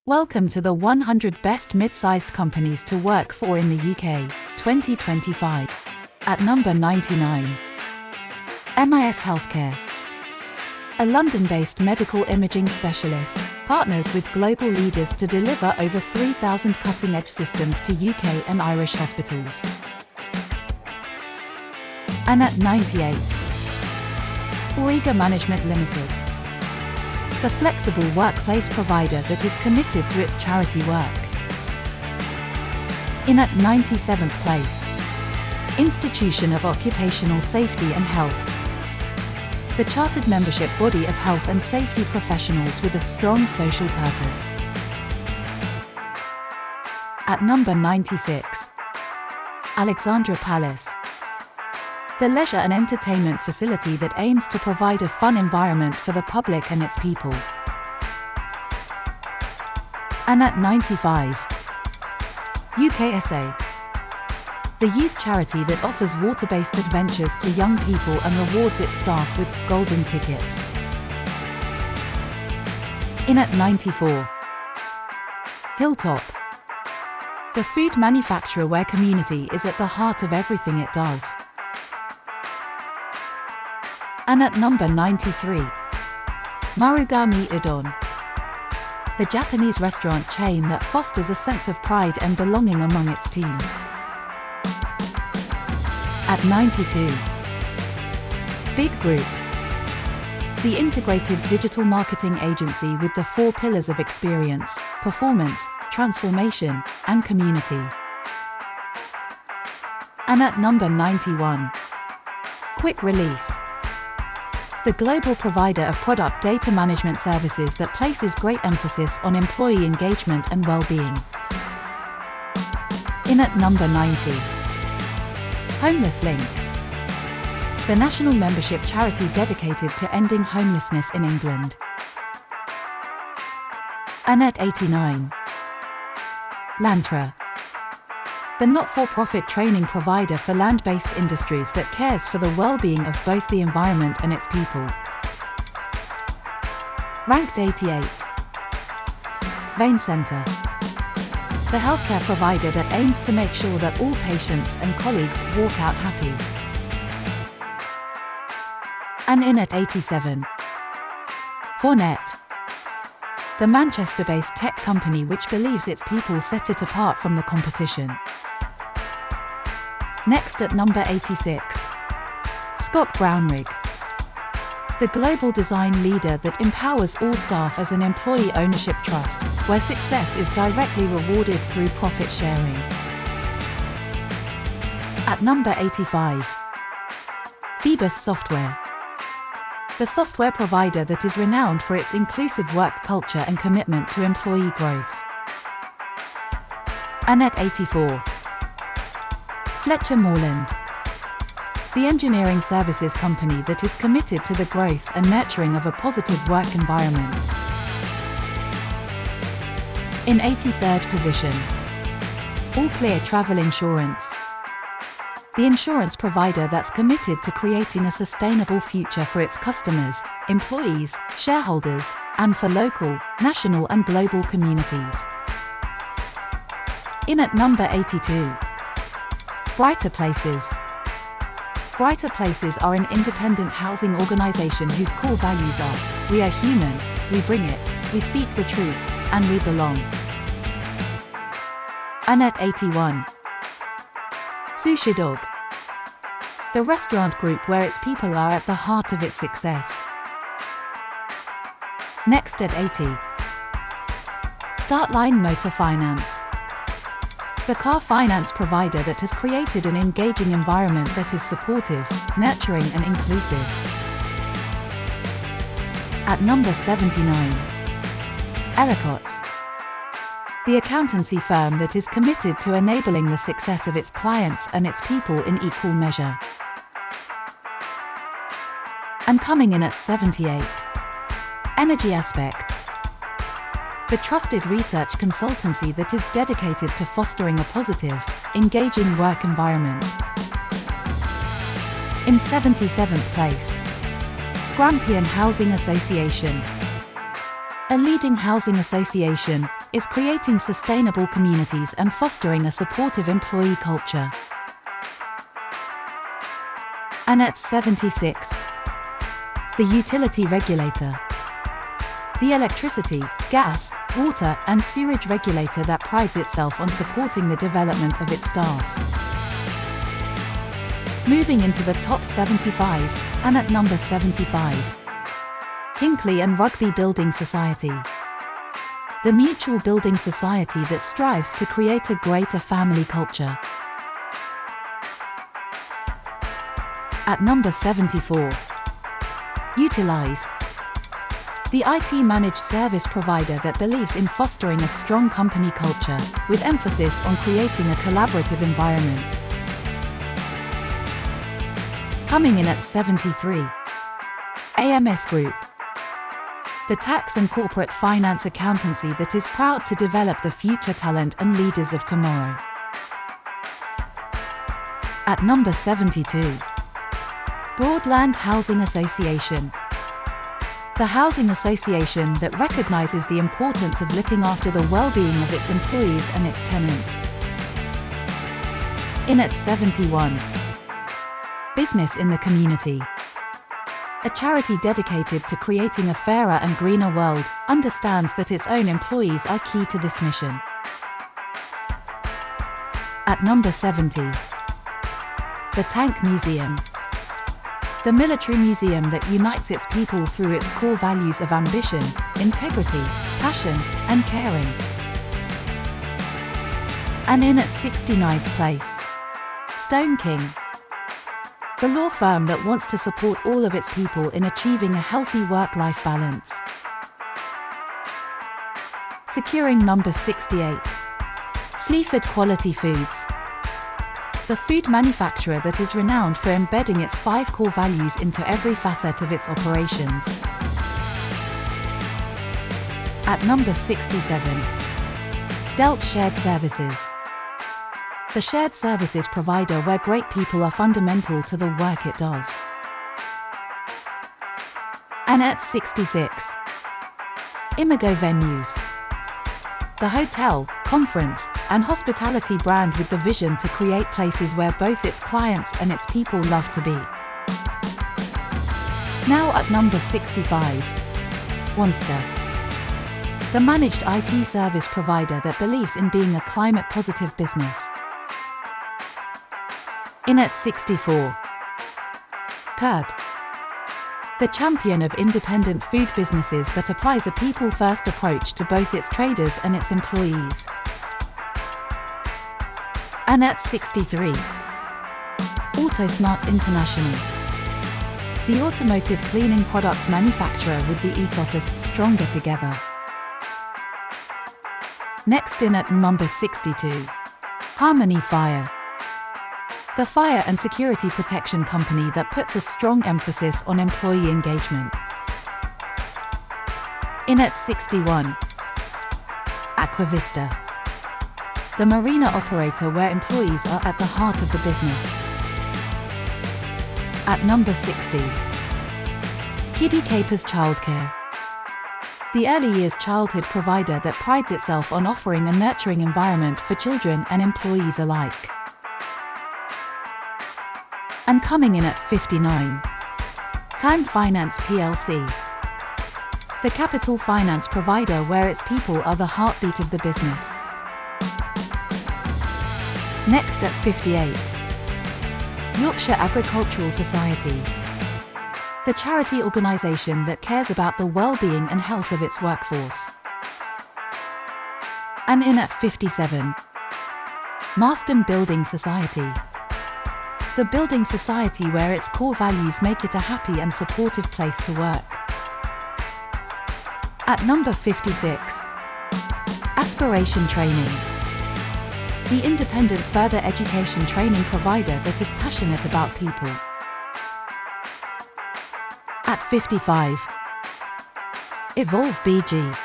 Welcome to the 100 Best Mid-Sized Companies to Work For in the UK, 2025. At number 99. MIS Healthcare. A London-based medical imaging specialist, partners with global leaders to deliver over 3,000 cutting-edge systems to UK and Irish hospitals. And at 98. Auriga Management Limited. The flexible workplace provider that is committed to its charity work. In at 97th place. Institution of Occupational Safety and Health. The chartered membership body of health and safety professionals with a strong social purpose. At number 96. Alexandra Palace. The leisure and entertainment facility that aims to provide a fun environment for the public and its people. And at 95. UKSA. The youth charity that offers water-based adventures to young people and rewards its staff with golden tickets. In at 94. Hilltop. The food manufacturer where community is at the heart of everything it does. And at number 93. Marugame Udon. The Japanese restaurant chain that fosters a sense of pride and belonging among its team. At 92. Big Group. The integrated digital marketing agency with the 4 pillars of experience, performance, transformation, and community. And at number 91. Quick Release. The global provider of product data management services that places great emphasis on employee engagement and well-being. In at number 90. Homeless Link. The national membership charity dedicated to ending homelessness in England. And at 89. Lantra. The not-for-profit training provider for land-based industries that cares for the well-being of both the environment and its people. Ranked 88. Vein Centre. The healthcare provider that aims to make sure that all patients and colleagues walk out happy. And in at 87. Fornet. The Manchester-based tech company which believes its people set it apart from the competition. Next at number 86. Scott Brownrigg. The global design leader that empowers all staff as an employee ownership trust, where success is directly rewarded through profit sharing. At number 85. Phoebus Software. The software provider that is renowned for its inclusive work culture and commitment to employee growth. And at 84. Fletcher Morland. The engineering services company that is committed to the growth and nurturing of a positive work environment. In 83rd position. All Clear Travel Insurance. The insurance provider that's committed to creating a sustainable future for its customers, employees, shareholders, and for local, national and global communities. In at number 82. Brighter Places. Brighter Places are an independent housing organisation whose core values are: we are human, we bring it, we speak the truth, and we belong. And at 81. Sushi Dog. The restaurant group where its people are at the heart of its success. Next at 80. Startline Motor Finance. The car finance provider that has created an engaging environment that is supportive, nurturing and inclusive. At number 79. Ellicott's. The accountancy firm that is committed to enabling the success of its clients and its people in equal measure. And coming in at 78. Energy Aspects. The trusted research consultancy that is dedicated to fostering a positive, engaging work environment. In 77th place. Grampian Housing Association. A leading housing association, is creating sustainable communities and fostering a supportive employee culture. And at 76, the utility regulator. The electricity, gas, water, and sewage regulator that prides itself on supporting the development of its staff. Moving into the top 75, and at number 75, Hinckley and Rugby Building Society. The mutual building society that strives to create a greater family culture. At number 74, Utilize. The IT managed service provider that believes in fostering a strong company culture, with emphasis on creating a collaborative environment. Coming in at 73, AMS Group. The tax and corporate finance accountancy that is proud to develop the future talent and leaders of tomorrow. At number 72, Broadland Housing Association. The housing association that recognizes the importance of looking after the well-being of its employees and its tenants. In at 71, Business in the Community. A charity dedicated to creating a fairer and greener world, understands that its own employees are key to this mission. At number 70, the Tank Museum. The military museum that unites its people through its core values of ambition, integrity, passion, and caring. And in at 69th place, Stone King. The law firm that wants to support all of its people in achieving a healthy work-life balance. Securing number 68, Sleaford Quality Foods. The food manufacturer that is renowned for embedding its 5 core values into every facet of its operations. At number 67, Delt Shared Services. The shared services provider where great people are fundamental to the work it does. And at 66, Imago Venues. The hotel, conference, and hospitality brand with the vision to create places where both its clients and its people love to be. Now at number 65, Monster. The managed IT service provider that believes in being a climate-positive business. In at 64, Curb. The champion of independent food businesses that applies a people-first approach to both its traders and its employees. And at 63, Autosmart International. The automotive cleaning product manufacturer with the ethos of stronger together. Next in at number 62, Harmony Fire. The fire and security protection company that puts a strong emphasis on employee engagement. In at 61, Aquavista. The marina operator where employees are at the heart of the business. At number 60, Kiddie Capers Childcare. The early years childhood provider that prides itself on offering a nurturing environment for children and employees alike. And coming in at 59, Time Finance PLC. The capital finance provider where its people are the heartbeat of the business. Next at 58, Yorkshire Agricultural Society. The charity organisation that cares about the well-being and health of its workforce. And in at 57, Marston Building Society. The building society where its core values make it a happy and supportive place to work. At number 56, Aspiration Training. The independent further education training provider that is passionate about people. At 55, Evolve BG.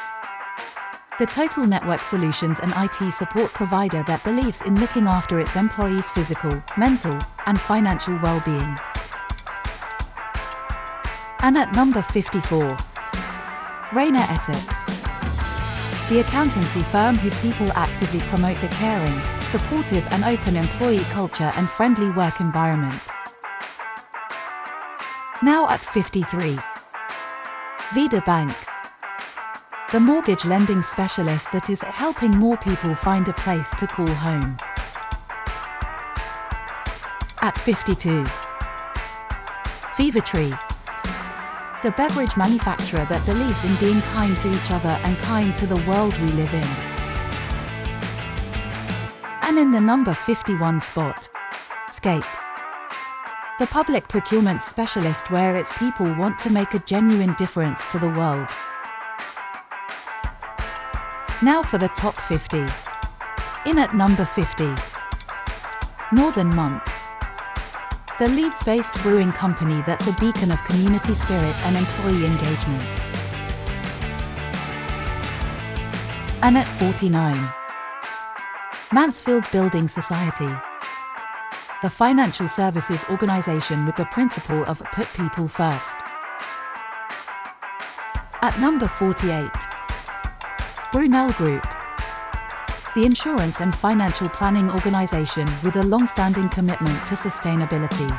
The total network solutions and IT support provider that believes in looking after its employees' physical, mental, and financial well-being. And at number 54, Rainer Essex. the accountancy firm whose people actively promote a caring, supportive and open employee culture and friendly work environment. Now at 53. Vida Bank. The mortgage lending specialist that is helping more people find a place to call home. At 52. Fevertree. The beverage manufacturer that believes in being kind to each other and kind to the world we live in. And in the number 51 spot, Scape. The public procurement specialist where its people want to make a genuine difference to the world. Now for the top 50. In at number 50. Northern Monk. The Leeds-based brewing company that's a beacon of community spirit and employee engagement. And at 49. Mansfield Building Society. The financial services organization with the principle of put people first. At number 48. Brunel Group. The insurance and financial planning organization with a long-standing commitment to sustainability.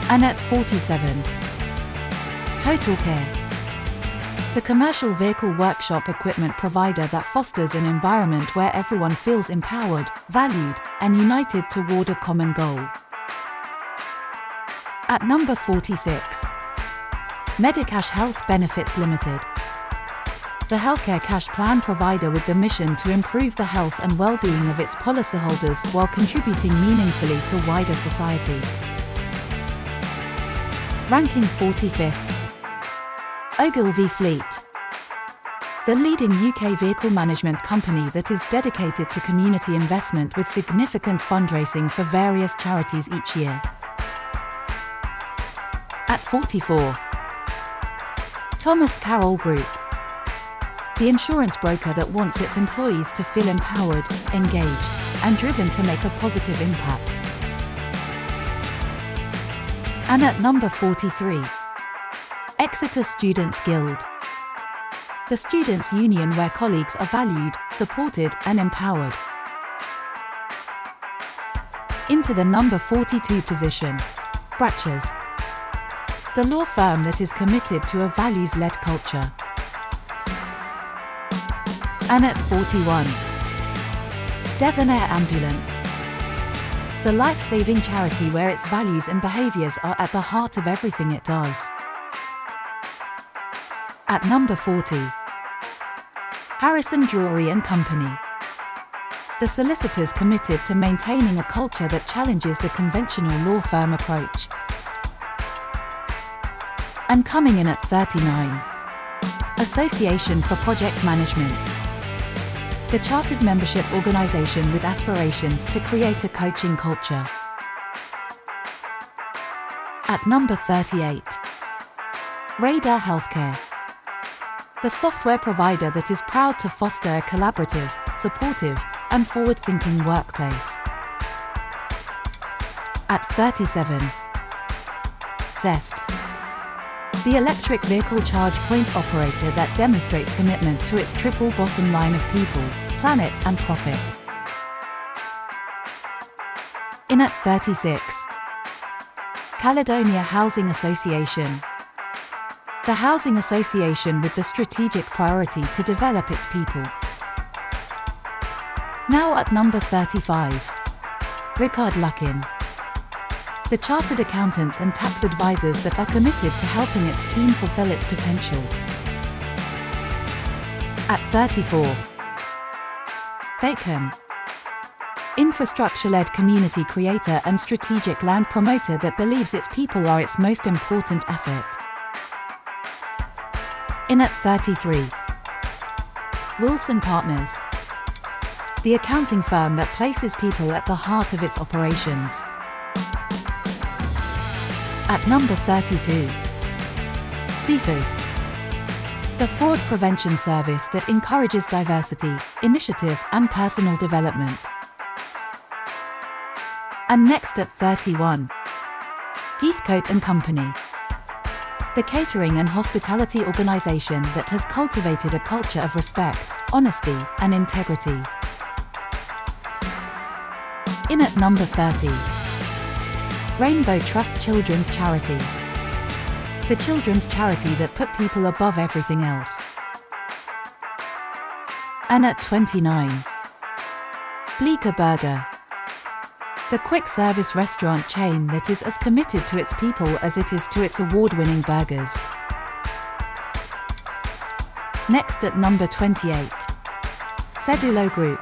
And at 47. Total Care. The commercial vehicle workshop equipment provider that fosters an environment where everyone feels empowered, valued, and united toward a common goal. At number 46. Medicash Health Benefits Limited. The healthcare cash plan provider with the mission to improve the health and well-being of its policyholders while contributing meaningfully to wider society. Ranking 45th. Ogilvy Fleet. The leading UK vehicle management company that is dedicated to community investment with significant fundraising for various charities each year. At 44. Thomas Carroll Group. The insurance broker that wants its employees to feel empowered, engaged, and driven to make a positive impact. And at number 43. Exeter Students Guild. The students' union where colleagues are valued, supported, and empowered. Into the number 42 position. Bratches. The law firm that is committed to a values-led culture. And at 41. Devonair Ambulance. The life-saving charity where its values and behaviors are at the heart of everything it does. At number 40. Harrison Drury and Company. The solicitors committed to maintaining a culture that challenges the conventional law firm approach. And coming in at 39. Association for Project Management. The chartered membership organization with aspirations to create a coaching culture. At number 38. Radar Healthcare. The software provider that is proud to foster a collaborative, supportive, and forward-thinking workplace. At 37. Zest. The electric vehicle charge point operator that demonstrates commitment to its triple bottom line of people, planet, and profit. In at 36. Caledonia Housing Association. The housing association with the strategic priority to develop its people. Now at number 35. Rickard Luckin. The chartered accountants and tax advisors that are committed to helping its team fulfill its potential. At 34. Thacom. Infrastructure-led community creator and strategic land promoter that believes its people are its most important asset. In at 33. Wilson Partners. The accounting firm that places people at the heart of its operations. At number 32. CFAS. The fraud prevention service that encourages diversity, initiative, and personal development. And next at 31. Heathcote and Company. the catering and hospitality organization that has cultivated a culture of respect, honesty, and integrity. In at number 30. Rainbow Trust Children's Charity. The children's charity that put people above everything else. And at 29. Bleecker Burger. The quick-service restaurant chain that is as committed to its people as it is to its award-winning burgers. Next at number 28. Sedulo Group.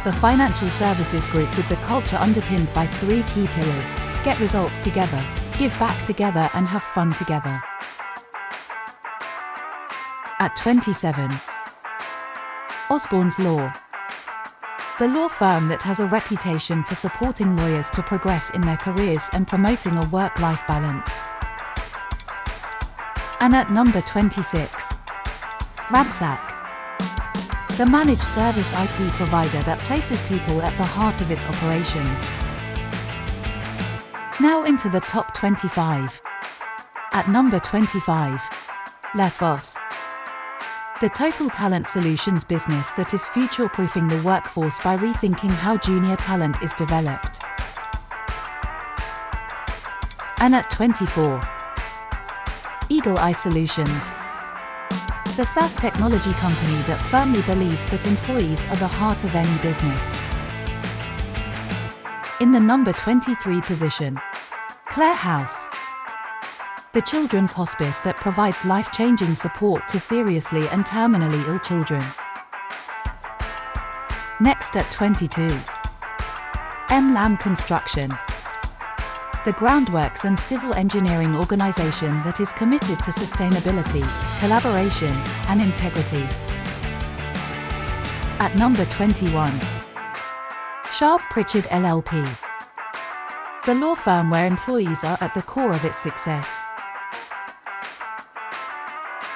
The financial services group with the culture underpinned by 3 key pillars: get results together, give back together, and have fun together. At 27. Osborne's Law. The law firm that has a reputation for supporting lawyers to progress in their careers and promoting a work-life balance. And at number 26. Ransack. The managed service IT provider that places people at the heart of its operations. Now into the top 25. At number 25. Lefos. The total talent solutions business that is future-proofing the workforce by rethinking how junior talent is developed. And at 24. Eagle Eye Solutions. The SaaS technology company that firmly believes that employees are the heart of any business. In the number 23 position. Clare House. The children's hospice that provides life-changing support to seriously and terminally ill children. Next at 22. M-Lam Construction. The groundworks and civil engineering organization that is committed to sustainability, collaboration, and integrity. At number 21. Sharp Pritchard LLP. The law firm where employees are at the core of its success.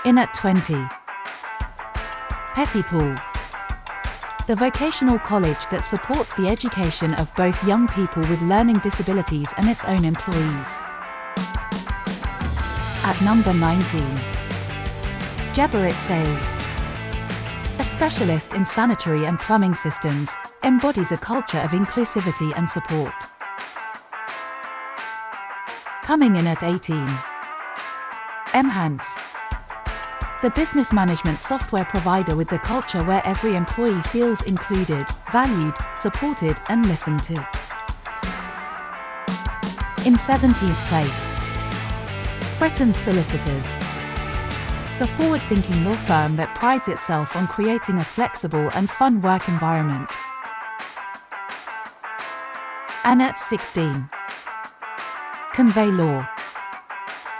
In at 20. Pettypool. The vocational college that supports the education of both young people with learning disabilities and its own employees. At number 19. Geberit Sales. A specialist in sanitary and plumbing systems, embodies a culture of inclusivity and support. Coming in at 18. Mhance. The business management software provider with the culture where every employee feels included, valued, supported, and listened to. In 17th place. Fretton Solicitors. The forward-thinking law firm that prides itself on creating a flexible and fun work environment. And at 16. Convey Law.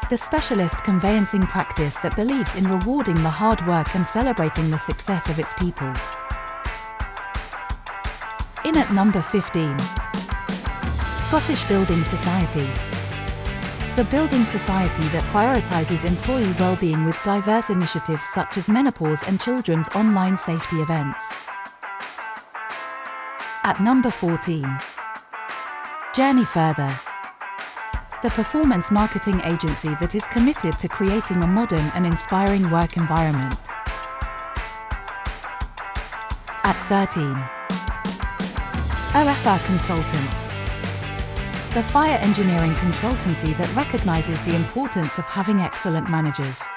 The specialist conveyancing practice that believes in rewarding the hard work and celebrating the success of its people. In at number 15. Scottish Building Society. The building society that prioritizes employee well-being with diverse initiatives such as menopause and children's online safety events. At number 14. Journey Further. The performance marketing agency that is committed to creating a modern and inspiring work environment. At 13. OFR Consultants. The fire engineering consultancy that recognizes the importance of having excellent managers.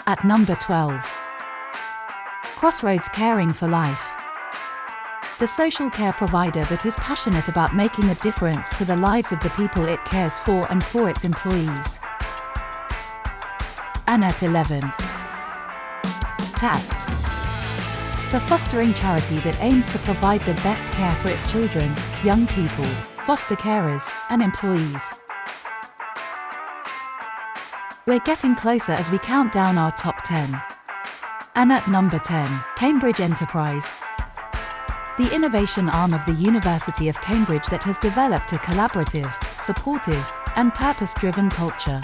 At number 12. Crossroads Caring for Life. The social care provider that is passionate about making a difference to the lives of the people it cares for and for its employees. And at 11. TACT. The fostering charity that aims to provide the best care for its children, young people, foster carers, and employees. We're getting closer as we count down our top 10. And at number 10, Cambridge Enterprise. The innovation arm of the University of Cambridge that has developed a collaborative, supportive, and purpose-driven culture.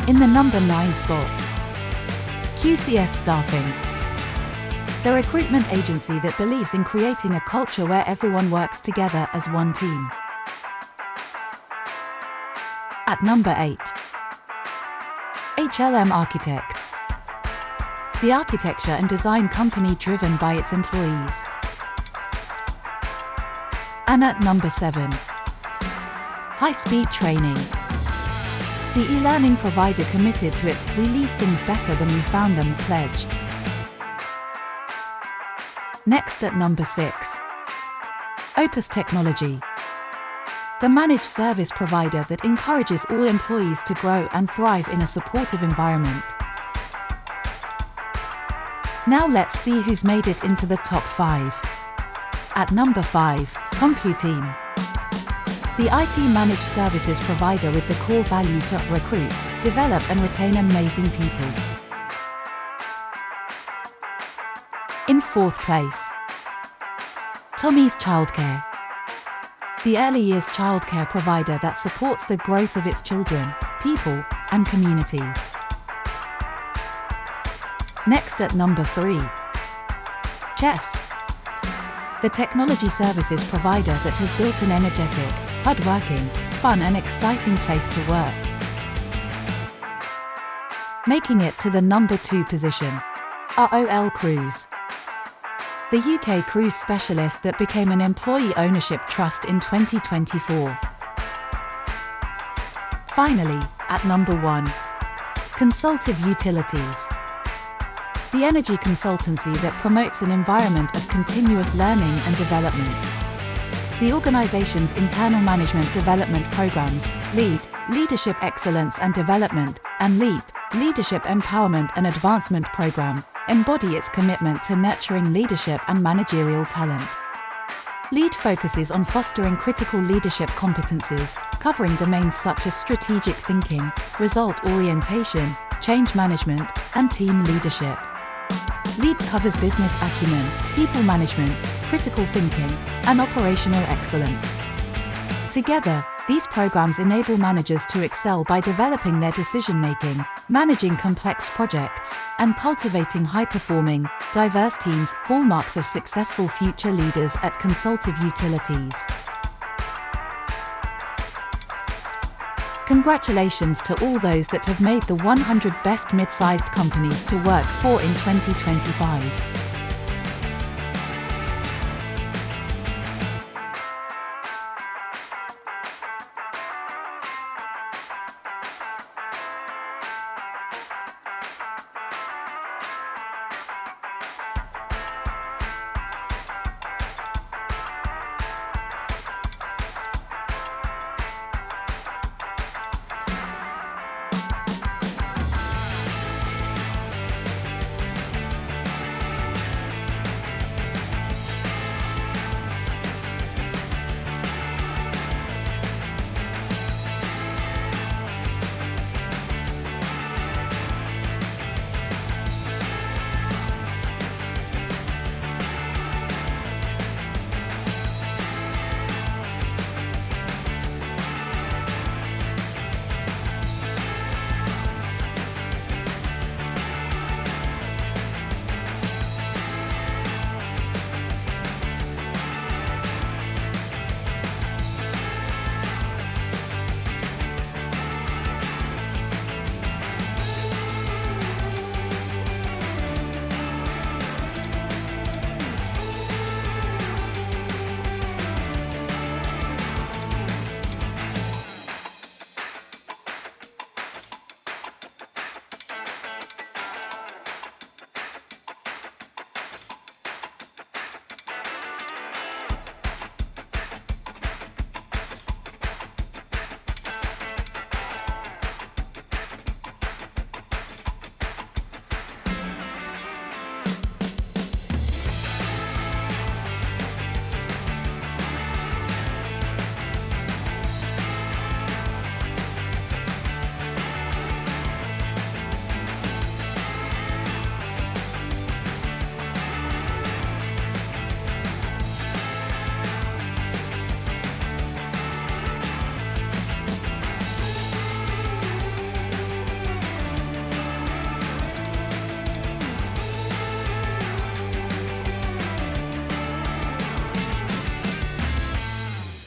In the number 9 spot. QCS Staffing. The recruitment agency that believes in creating a culture where everyone works together as one team. At number 8. HLM Architects. The architecture and design company driven by its employees. And at number 7. High-speed training. The e-learning provider committed to its "We leave things better than we found them" pledge. Next at number 6. Opus Technology. The managed service provider that encourages all employees to grow and thrive in a supportive environment. Now let's see who's made it into the top 5. At number 5, Computeam. The IT managed services provider with the core value to recruit, develop and retain amazing people. In 4th place, Tommy's Childcare. The early years childcare provider that supports the growth of its children, people, and community. Next at number 3. Chess. The technology services provider that has built an energetic, hardworking, fun and exciting place to work. Making it to the number 2 position, ROL Cruise. The UK cruise specialist that became an employee ownership trust in 2024. Finally, at number 1, Consultive Utilities. The energy consultancy that promotes an environment of continuous learning and development. The organization's internal management development programs, LEAD, Leadership Excellence and Development, and LEAP, Leadership Empowerment and Advancement Program, embody its commitment to nurturing leadership and managerial talent. LEAD focuses on fostering critical leadership competencies, covering domains such as strategic thinking, result orientation, change management, and team leadership. LEAD covers business acumen, people management, critical thinking, and operational excellence. Together, these programs enable managers to excel by developing their decision-making, managing complex projects, and cultivating high-performing, diverse teams, hallmarks of successful future leaders at Consultive Utilities. Congratulations to all those that have made the 100 best mid-sized companies to work for in 2025.